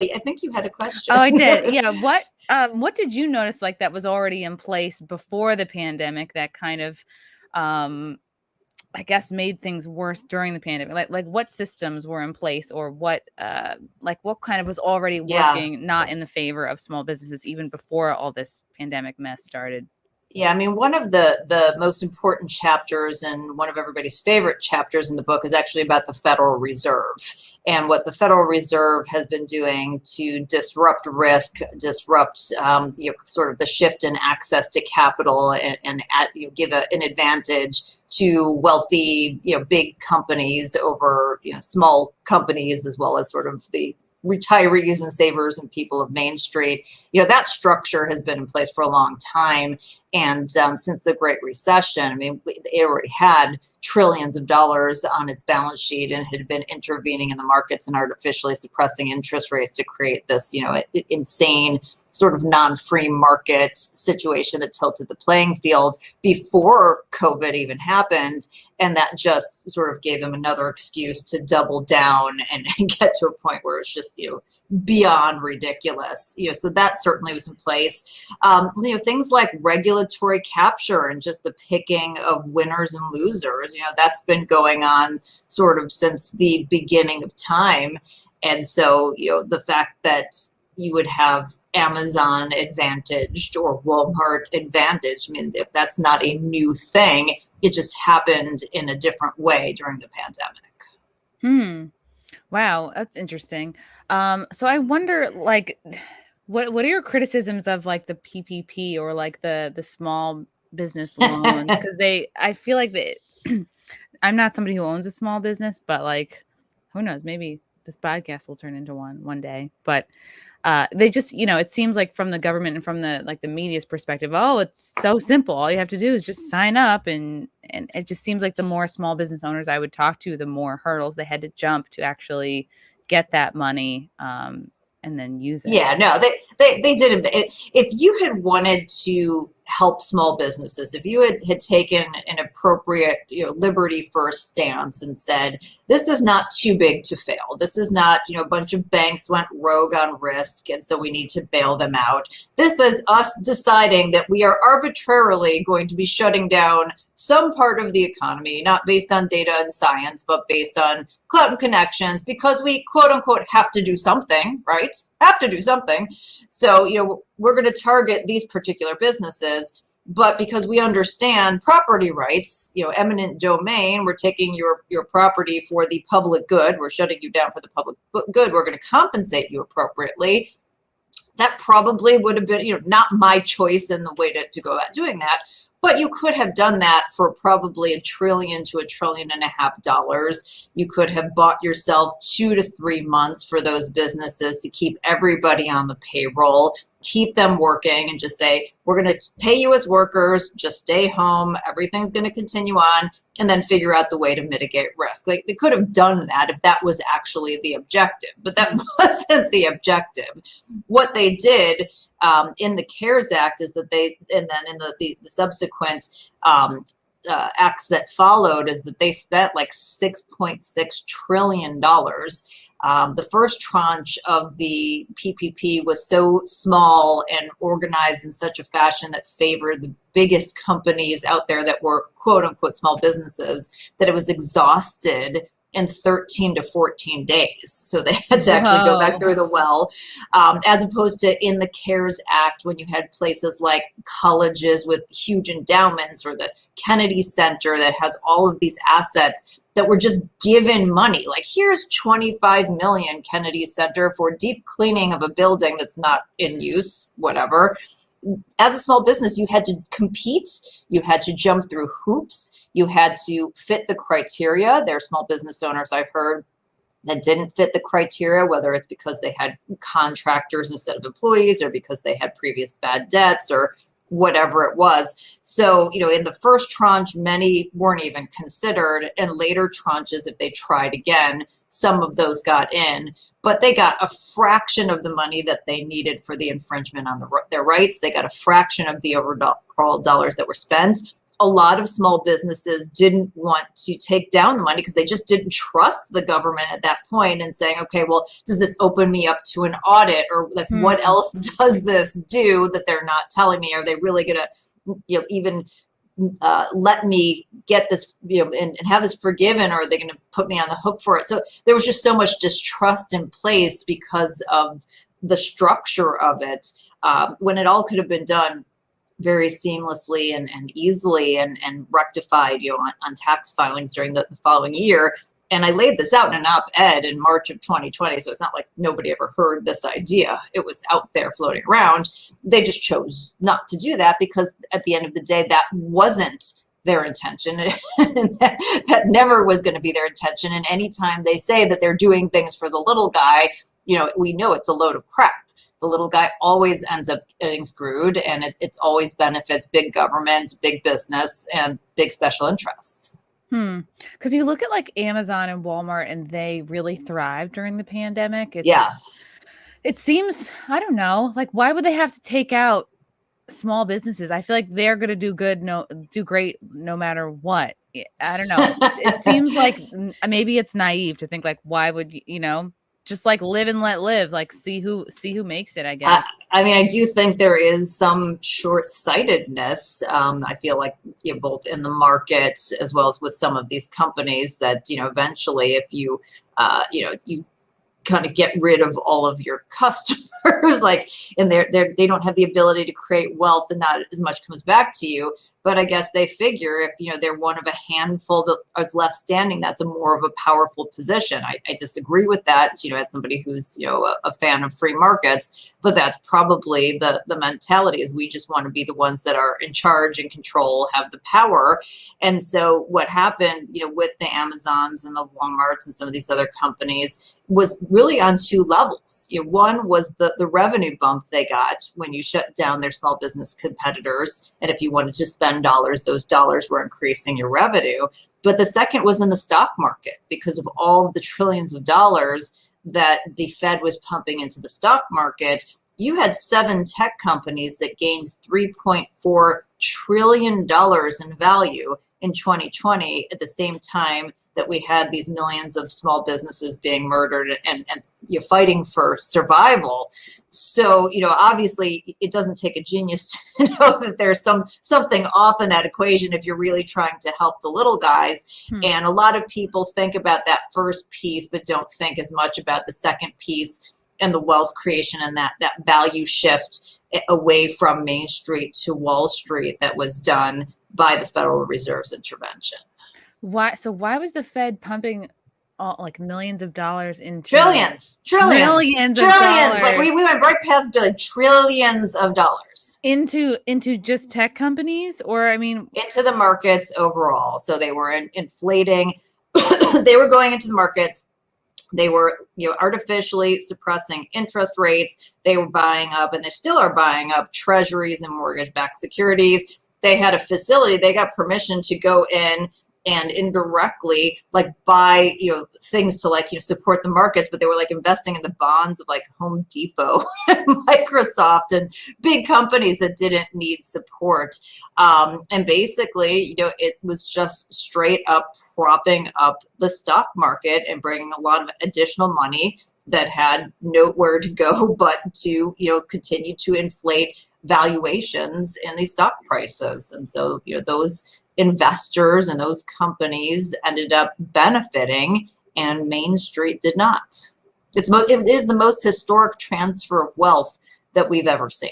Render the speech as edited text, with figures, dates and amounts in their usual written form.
I think you had a question. Oh, I did. Yeah. What did you notice like that was already in place before the pandemic that kind of, I guess made things worse during the pandemic? Like what systems were in place, or what kind of was already working not in the favor of small businesses even before all this pandemic mess started? Yeah, I mean, one of the most important chapters and one of everybody's favorite chapters in the book is actually about the Federal Reserve and what the Federal Reserve has been doing to disrupt risk, disrupt sort of the shift in access to capital, and give an advantage to wealthy, big companies over small companies, as well as sort of the retirees and savers and people of Main Street. That structure has been in place for a long time. And since the Great Recession, I mean, it already had trillions of dollars on its balance sheet and had been intervening in the markets and artificially suppressing interest rates to create this, insane sort of non-free market situation that tilted the playing field before COVID even happened. And that just sort of gave them another excuse to double down and get to a point where it's just, beyond ridiculous. So that certainly was in place. Things like regulatory capture and just the picking of winners and losers, that's been going on sort of since the beginning of time. And so, the fact that you would have Amazon advantaged or Walmart advantaged, I mean, if that's not a new thing, it just happened in a different way during the pandemic. Wow, that's interesting. So I wonder, like, what are your criticisms of like the PPP or like the small business loans? Because I feel like I'm not somebody who owns a small business, but like, who knows? Maybe this podcast will turn into one day. But they just, it seems like from the government and from the media's perspective, oh, it's so simple. All you have to do is just sign up, and it just seems like the more small business owners I would talk to, the more hurdles they had to jump to actually get that money and then use it. Yeah, no, they didn't. If you had wanted to help small businesses, if you had taken an appropriate, liberty first stance and said, this is not too big to fail. This is not, a bunch of banks went rogue on risk, and so we need to bail them out. This is us deciding that we are arbitrarily going to be shutting down some part of the economy, not based on data and science, but based on clout and connections, because we quote unquote have to do something, right? Have to do something. So, we're going to target these particular businesses, but because we understand property rights, eminent domain, we're taking your property for the public good. We're shutting you down for the public good. We're going to compensate you appropriately. That probably would have been, not my choice in the way to go about doing that. But you could have done that for probably $1 trillion to $1.5 trillion. You could have bought yourself 2 to 3 months for those businesses to keep everybody on the payroll, keep them working, and just say, we're going to pay you as workers, just stay home, everything's going to continue on, and then figure out the way to mitigate risk. Like, they could have done that if that was actually the objective, but that wasn't the objective. What they did in the CARES Act is that and then in the subsequent acts that followed, is that they spent like $6.6 trillion. The first tranche of the PPP was so small and organized in such a fashion that favored the biggest companies out there that were quote unquote small businesses, that it was exhausted in 13 to 14 days. So they had to actually go back through the well, as opposed to in the CARES Act, when you had places like colleges with huge endowments, or the Kennedy Center that has all of these assets that were just given money. Like, here's 25 million, Kennedy Center, for deep cleaning of a building that's not in use, whatever. As a small business, you had to compete, you had to jump through hoops, you had to fit the criteria. There are small business owners, I've heard, that didn't fit the criteria, whether it's because they had contractors instead of employees, or because they had previous bad debts, or whatever it was. So, in the first tranche, many weren't even considered, and later tranches, if they tried again, some of those got in, but they got a fraction of the money that they needed for the infringement on their rights. They got a fraction of the overall dollars that were spent. a lot of small businesses didn't want to take down the money because they just didn't trust the government at that point, and saying, okay, well, does this open me up to an audit, or like what else does this do that they're not telling me? Are they really gonna, you know, even let me get this, you know, and have this forgiven, or are they going to put me on the hook for it? So there was just so much distrust in place because of the structure of it, when it all could have been done very seamlessly and easily and rectified, you know, on tax filings during the following year. And I laid this out in an op-ed in March of 2020. So it's not like nobody ever heard this idea. It was out there floating around. They just chose not to do that because at the end of the day, that wasn't their intention. That never was going to be their intention. And anytime they say that they're doing things for the little guy, you know, we know it's a load of crap. The little guy always ends up getting screwed, and it's always benefits big government, big business, and big special interests. Because you look at like Amazon and Walmart, and they really thrived during the pandemic. It seems, I don't know, like why would they have to take out small businesses? I feel like they're going to do great no matter what. I don't know. It seems like maybe it's naive to think like, why would you know? Just like live and let live, like see who makes it, I guess. I mean, I do think there is some short-sightedness. I feel like, you know, both in the market as well as with some of these companies that, you know, eventually if you, you know, you kind of get rid of all of your customers, like, and they don't have the ability to create wealth, and not as much comes back to you. But I guess they figure if, you know, they're one of a handful that is left standing, that's a more of a powerful position. I disagree with that, you know, as somebody who's, you know, a fan of free markets, but that's probably the mentality, is we just want to be the ones that are in charge and control, have the power. And so what happened, you know, with the Amazons and the Walmarts and some of these other companies was really on two levels. You know, one was the revenue bump they got when you shut down their small business competitors. And if you wanted to spend dollars, those dollars were increasing your revenue. But the second was in the stock market, because of all of the trillions of dollars that the Fed was pumping into the stock market. You had 7 tech companies that gained $3.4 trillion in value in 2020 at the same time that we had these millions of small businesses being murdered and you know, fighting for survival. So, you know, obviously it doesn't take a genius to know that there's something off in that equation if you're really trying to help the little guys. And a lot of people think about that first piece, but don't think as much about the second piece and the wealth creation and that value shift away from Main Street to Wall Street that was done by the Federal Reserve's intervention. Why was the Fed pumping like millions of dollars into trillions of dollars? Like we went right past trillions of dollars into just tech companies, or I mean into the markets overall. So they were inflating. They were going into the markets. They were, you know, artificially suppressing interest rates. They were buying up, and they still are buying up, treasuries and mortgage-backed securities. They had a facility. They got permission to go in and indirectly like buy, you know, things to like, you know, support the markets, but they were like investing in the bonds of like Home Depot and Microsoft and big companies that didn't need support. And basically, you know, it was just straight up propping up the stock market and bringing a lot of additional money that had nowhere to go but to, you know, continue to inflate valuations in these stock prices. And so, you know, those investors and those companies ended up benefiting, and Main Street did not. It is the most historic transfer of wealth that we've ever seen.